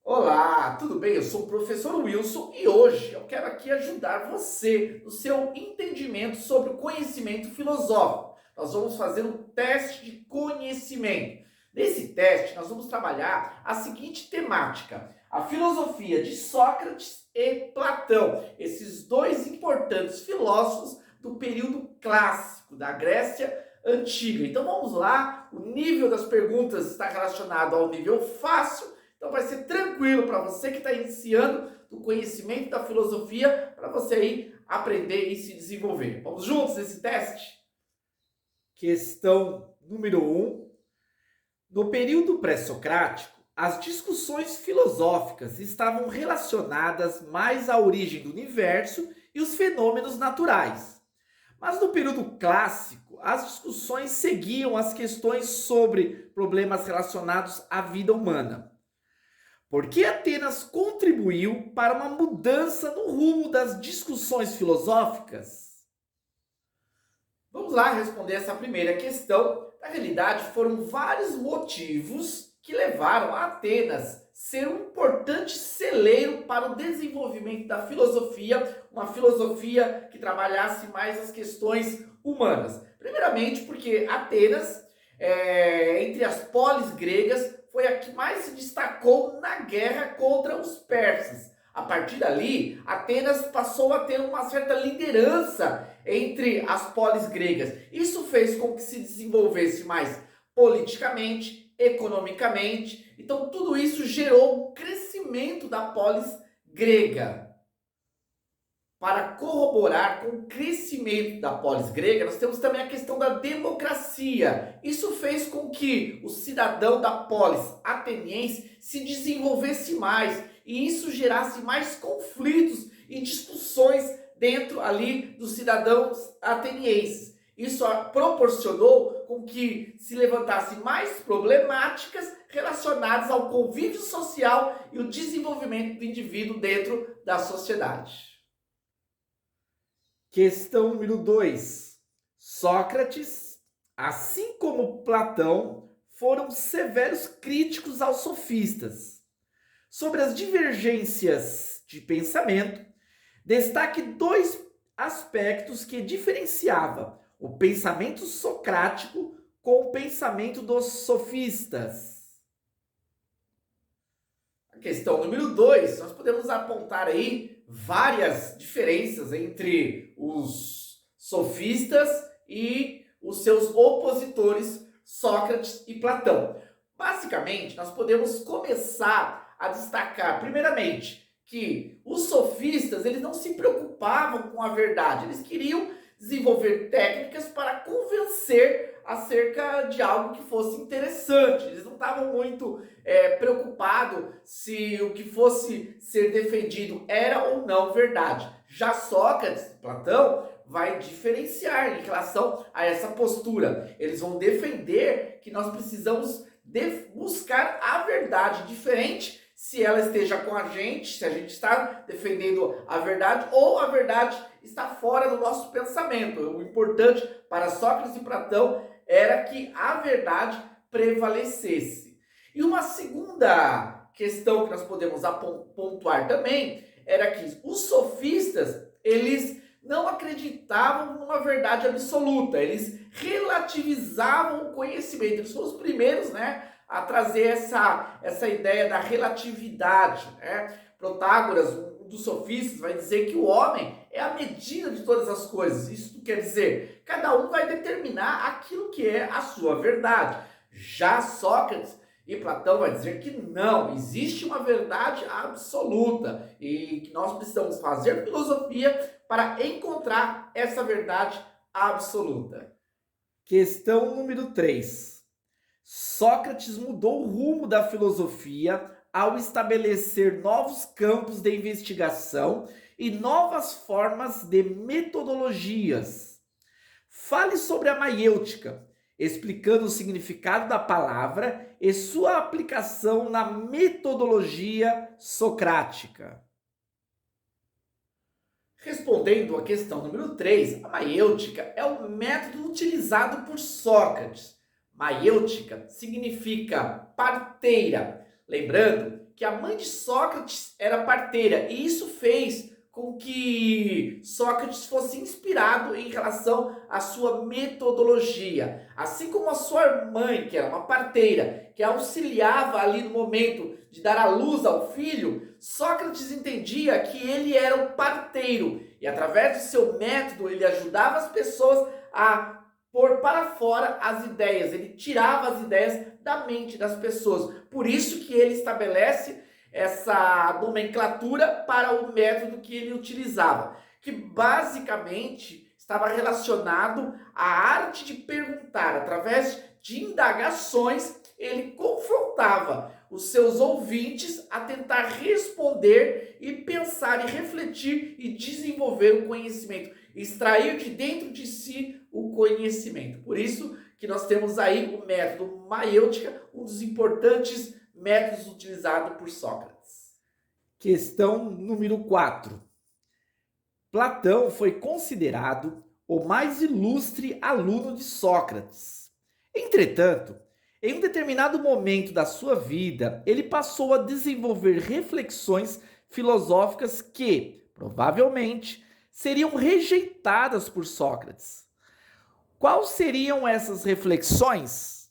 Olá, tudo bem? Eu sou o professor Wilson e hoje eu quero aqui ajudar você no seu entendimento sobre o conhecimento filosófico. Nós vamos fazer um teste de conhecimento. Nesse teste, nós vamos trabalhar a seguinte temática: a filosofia de Sócrates e Platão, esses dois importantes filósofos do período clássico da Grécia Antiga. Então vamos lá, o nível das perguntas está relacionado ao nível fácil. Então vai ser tranquilo para você que está iniciando o conhecimento da filosofia, para você aí aprender e se desenvolver. Vamos juntos nesse teste? Questão número 1. No período pré-socrático, as discussões filosóficas estavam relacionadas mais à origem do universo e os fenômenos naturais. Mas no período clássico, as discussões seguiam as questões sobre problemas relacionados à vida humana. Por que Atenas contribuiu para uma mudança no rumo das discussões filosóficas? Vamos lá responder essa primeira questão. Na realidade, foram vários motivos que levaram a Atenas ser um importante celeiro para o desenvolvimento da filosofia, uma filosofia que trabalhasse mais as questões humanas. Primeiramente, porque Atenas, entre as polis gregas, foi a que mais se destacou na guerra contra os persas. A partir dali, Atenas passou a ter uma certa liderança entre as polis gregas. Isso fez com que se desenvolvesse mais politicamente, economicamente. Então, tudo isso gerou um crescimento da polis grega. Para corroborar com o crescimento da polis grega, nós temos também a questão da democracia. Isso fez com que o cidadão da polis ateniense se desenvolvesse mais e isso gerasse mais conflitos e discussões dentro ali dos cidadãos atenienses. Isso proporcionou com que se levantassem mais problemáticas relacionadas ao convívio social e o desenvolvimento do indivíduo dentro da sociedade. Questão número 2. Sócrates, assim como Platão, foram severos críticos aos sofistas. Sobre as divergências de pensamento, destaque dois aspectos que diferenciavam o pensamento socrático com o pensamento dos sofistas. A questão número 2, nós podemos apontar aí várias diferenças entre os sofistas e os seus opositores Sócrates e Platão. Basicamente, nós podemos começar a destacar, primeiramente, que os sofistas eles não se preocupavam com a verdade, eles queriam desenvolver técnicas para convencer acerca de algo que fosse interessante. Eles não estavam muito preocupados se o que fosse ser defendido era ou não verdade. Já Sócrates, Platão, vai diferenciar em relação a essa postura. Eles vão defender que nós precisamos buscar a verdade, diferente se ela esteja com a gente, se a gente está defendendo a verdade ou a verdade está fora do nosso pensamento. O importante para Sócrates e Platão era que a verdade prevalecesse. E uma segunda questão que nós podemos pontuar também era que os sofistas, eles não acreditavam numa verdade absoluta, eles relativizavam o conhecimento. Eles foram os primeiros, a trazer essa ideia da relatividade. Protágoras, um dos sofistas, vai dizer que o homem é a medida de todas as coisas. Isso quer dizer, cada um vai determinar aquilo que é a sua verdade. Já Sócrates e Platão vai dizer que não, existe uma verdade absoluta e que nós precisamos fazer filosofia para encontrar essa verdade absoluta. Questão número 3. Sócrates mudou o rumo da filosofia ao estabelecer novos campos de investigação e novas formas de metodologias. Fale sobre a maiêutica, explicando o significado da palavra e sua aplicação na metodologia socrática. Respondendo à questão número 3, a maiêutica é o método utilizado por Sócrates. Maiêutica significa parteira. Lembrando que a mãe de Sócrates era parteira, e isso fez com que Sócrates fosse inspirado em relação à sua metodologia. Assim como a sua mãe, que era uma parteira, que auxiliava ali no momento de dar à luz ao filho, Sócrates entendia que ele era o parteiro e através do seu método ele ajudava as pessoas a pôr para fora as ideias, ele tirava as ideias da mente das pessoas. Por isso que ele estabelece essa nomenclatura para o método que ele utilizava, que basicamente estava relacionado à arte de perguntar. Através de indagações, ele confrontava os seus ouvintes a tentar responder e pensar e refletir e desenvolver o conhecimento, extrair de dentro de si o conhecimento. Por isso que nós temos aí o método maiêutica, um dos importantes métodos utilizados por Sócrates. Questão número 4. Platão foi considerado o mais ilustre aluno de Sócrates. Entretanto, em um determinado momento da sua vida, ele passou a desenvolver reflexões filosóficas que, provavelmente, seriam rejeitadas por Sócrates. Quais seriam essas reflexões?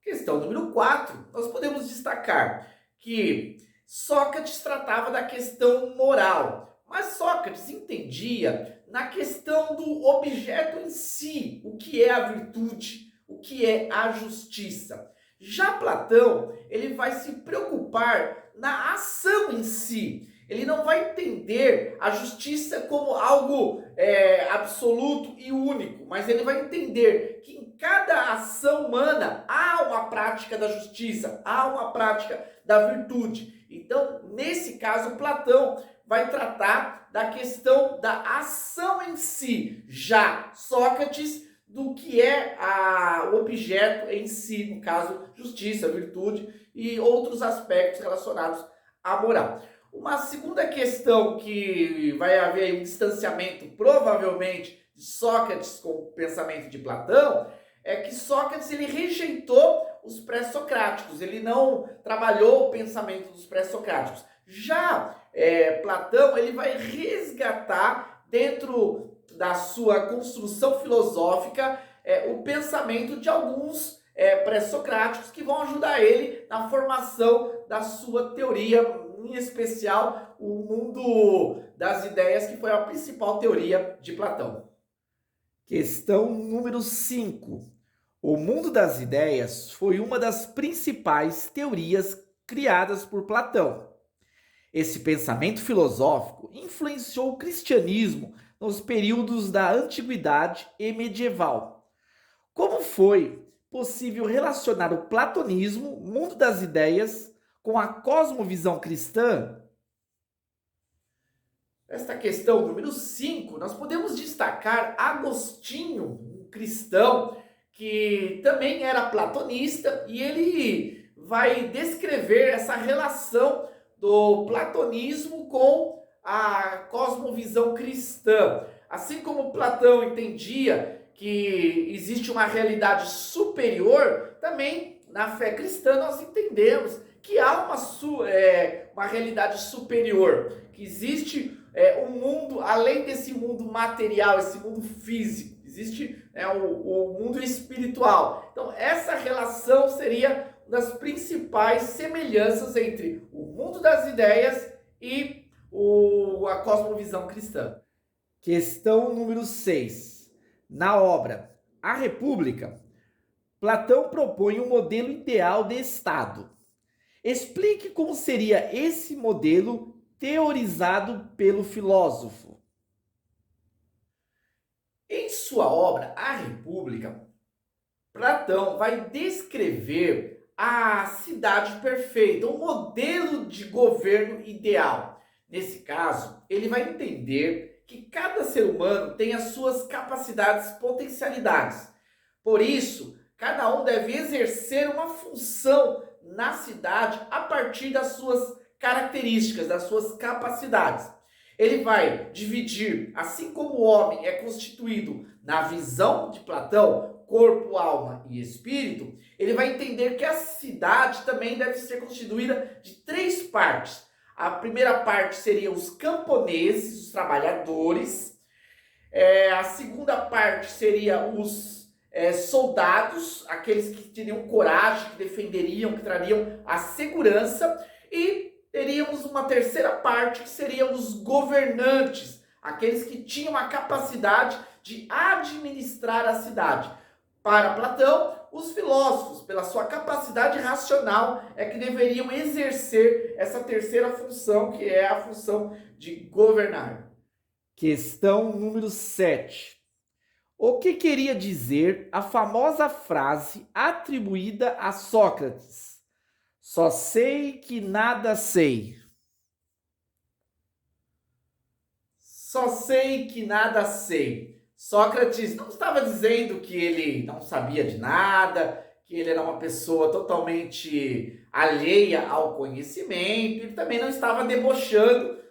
Questão número 4, nós podemos destacar que Sócrates tratava da questão moral, mas Sócrates entendia na questão do objeto em si, o que é a virtude, o que é a justiça. Já Platão, ele vai se preocupar na ação em si. Ele não vai entender a justiça como algo absoluto e único, mas ele vai entender que em cada ação humana há uma prática da justiça, há uma prática da virtude. Então, nesse caso, Platão vai tratar da questão da ação em si. Já Sócrates, do que é o objeto em si, no caso, justiça, virtude e outros aspectos relacionados à moral. Uma segunda questão que vai haver um distanciamento, provavelmente, de Sócrates com o pensamento de Platão, é que Sócrates ele rejeitou os pré-socráticos, ele não trabalhou o pensamento dos pré-socráticos. Já Platão ele vai resgatar dentro da sua construção filosófica o pensamento de alguns pré-socráticos que vão ajudar ele na formação da sua teoria, em especial o mundo das ideias, que foi a principal teoria de Platão. Questão número 5. O mundo das ideias foi uma das principais teorias criadas por Platão. Esse pensamento filosófico influenciou o cristianismo nos períodos da antiguidade e medieval. Como foi possível relacionar o platonismo, mundo das ideias, com a cosmovisão cristã? Esta questão número 5, nós podemos destacar Agostinho, um cristão que também era platonista, e ele vai descrever essa relação do platonismo com a cosmovisão cristã. Assim como Platão entendia que existe uma realidade superior, também na fé cristã nós entendemos que há uma realidade superior, que existe um mundo além desse mundo material, esse mundo físico, existe o mundo espiritual. Então essa relação seria uma das principais semelhanças entre o mundo das ideias e a cosmovisão cristã. Questão número 6. Na obra A República, Platão propõe um modelo ideal de Estado. Explique como seria esse modelo teorizado pelo filósofo. Em sua obra A República, Platão vai descrever a cidade perfeita, um modelo de governo ideal. Nesse caso, ele vai entender que cada ser humano tem as suas capacidades, potencialidades. Por isso, cada um deve exercer uma função na cidade a partir das suas características, das suas capacidades. Ele vai dividir, assim como o homem é constituído na visão de Platão corpo, alma e espírito, ele vai entender que a cidade também deve ser constituída de 3 partes. A primeira parte seria os camponeses, os trabalhadores. A segunda parte seria os soldados, aqueles que teriam coragem, que defenderiam, que trariam a segurança. E teríamos uma terceira parte, que seriam os governantes, aqueles que tinham a capacidade de administrar a cidade. Para Platão, os filósofos, pela sua capacidade racional, é que deveriam exercer essa terceira função, que é a função de governar. Questão número 7. O que queria dizer a famosa frase atribuída a Sócrates? Só sei que nada sei. Só sei que nada sei. Sócrates não estava dizendo que ele não sabia de nada, que ele era uma pessoa totalmente alheia ao conhecimento, ele também não estava debochando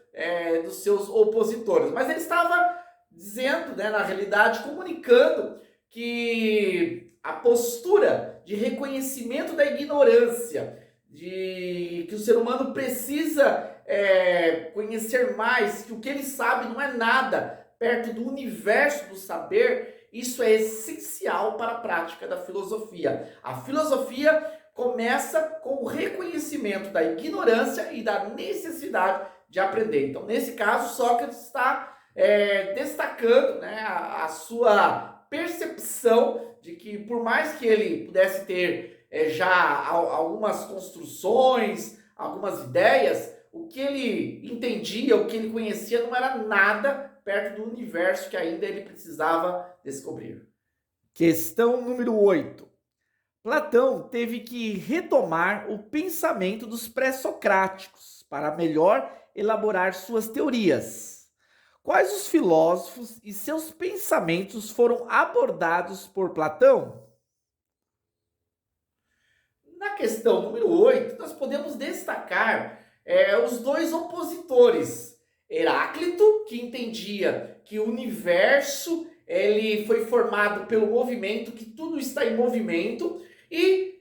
dos seus opositores, mas ele estava dizendo, na realidade, comunicando que a postura de reconhecimento da ignorância, de que o ser humano precisa conhecer mais, que o que ele sabe não é nada perto do universo do saber, isso é essencial para a prática da filosofia. A filosofia começa com o reconhecimento da ignorância e da necessidade de aprender. Então, nesse caso, Sócrates está destacando a sua percepção de que, por mais que ele pudesse ter já algumas construções, algumas ideias, o que ele entendia, o que ele conhecia não era nada perto do universo que ainda ele precisava descobrir. Questão número 8. Platão teve que retomar o pensamento dos pré-socráticos para melhor elaborar suas teorias. Quais os filósofos e seus pensamentos foram abordados por Platão? Na questão número 8, nós podemos destacar os 2 opositores. Heráclito, que entendia que o universo ele foi formado pelo movimento, que tudo está em movimento, e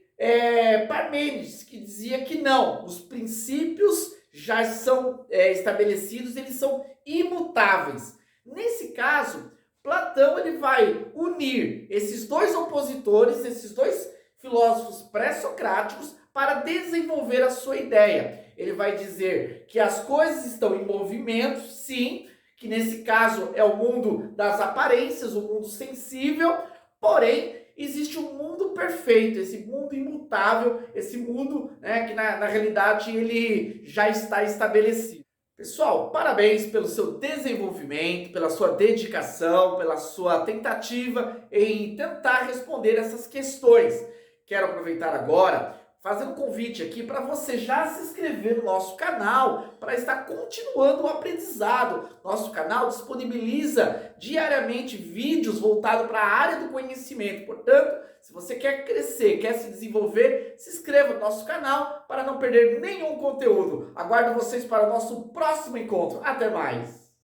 Parmênides, que dizia que não, os princípios já são estabelecidos, eles são imutáveis. Nesse caso, Platão ele vai unir esses 2 opositores, esses 2 filósofos pré-socráticos, para desenvolver a sua ideia. Ele vai dizer que as coisas estão em movimento, sim, que nesse caso é o mundo das aparências, o mundo sensível, porém existe um mundo perfeito, esse mundo imutável, esse mundo que na realidade ele já está estabelecido. Pessoal, parabéns pelo seu desenvolvimento, pela sua dedicação, pela sua tentativa em tentar responder essas questões. Quero aproveitar agora fazendo um convite aqui para você já se inscrever no nosso canal para estar continuando o aprendizado. Nosso canal disponibiliza diariamente vídeos voltados para a área do conhecimento. Portanto, se você quer crescer, quer se desenvolver, se inscreva no nosso canal para não perder nenhum conteúdo. Aguardo vocês para o nosso próximo encontro. Até mais!